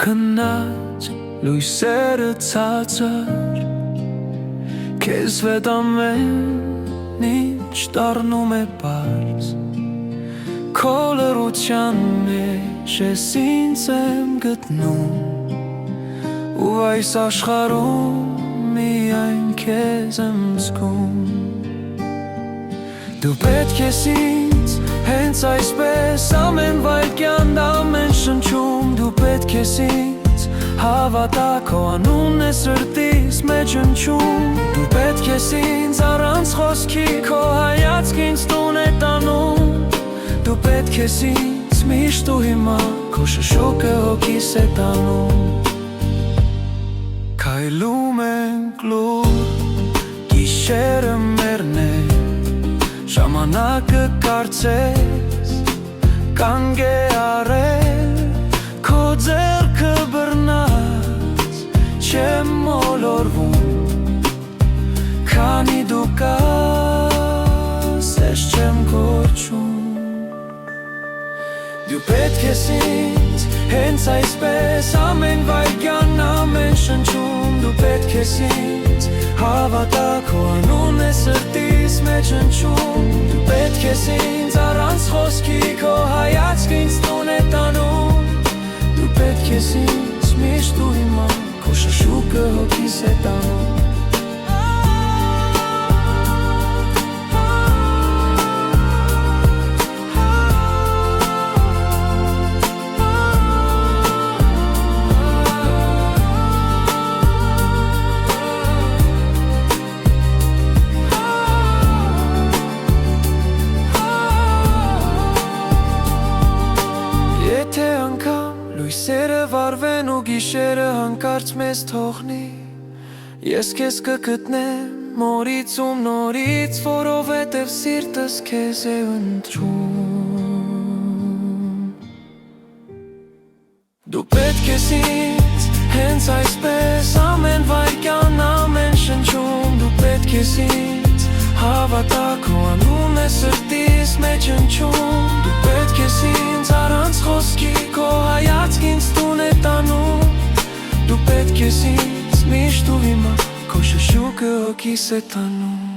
քնած լույսերը ցածր քեզ վետ ամեն ինչ դառնում է պարզ քո լռության մեջ ես ինձ եմ գտնում ու այս աշխարհում միայն քեզ եմ զգում դու պետք ես ինձ հենց այսպես ամեն վայրկյան ամեն շնչում դու պետք ես ինձ հավատա քո անունն է սրտիս մեջ հնչում դու պետք ես ինձ առանց խոսքի քո հայացք ինձ տուն է տանում դու պետք ես ինձ միշտ ու հիմա քո շշուկը հոգիս է տանում քայլում ենք լուր գիշերը մերն է ժամանակը կարծես կանգ է առել քո ձեռքը բռնած չեմ մոլորվում քանի դու կաս ես չեմ կորչում դու պետք ես ինձ հենց այսպես ամեն վայրկյան ամեն շնչում դու պետք ես ինձ հավատա քո անունն է սրտիս մեջ հնչում դու պետք ես ինձ առանց խոսքի քո հայացք ինձ տուն է տանում դու պետք ես ինձ միշտ ու հիմա քո շշուկը հոգիս է տանում Եթե անգամ լույսերը վառվեն ու գիշերը հանկարծ մեզ թողնի Ես քեզ կգտնեմ նորից ու նորից որովհետև սիրտս քեզ է ընտրում Դու պետք ես ինձ հենց այսպես ամեն վայրկյան ամեն շնչում Դու պետք ես ինձ հավատա քո անունն է սրտիս մեջ հնչում Դու պետք ես ինձ առանց խոսքի քո հայացք ինձ տուն է տանում Դու պետք ես ինձ միշտ ու հիմա քո շշուկը հոգիս է տանում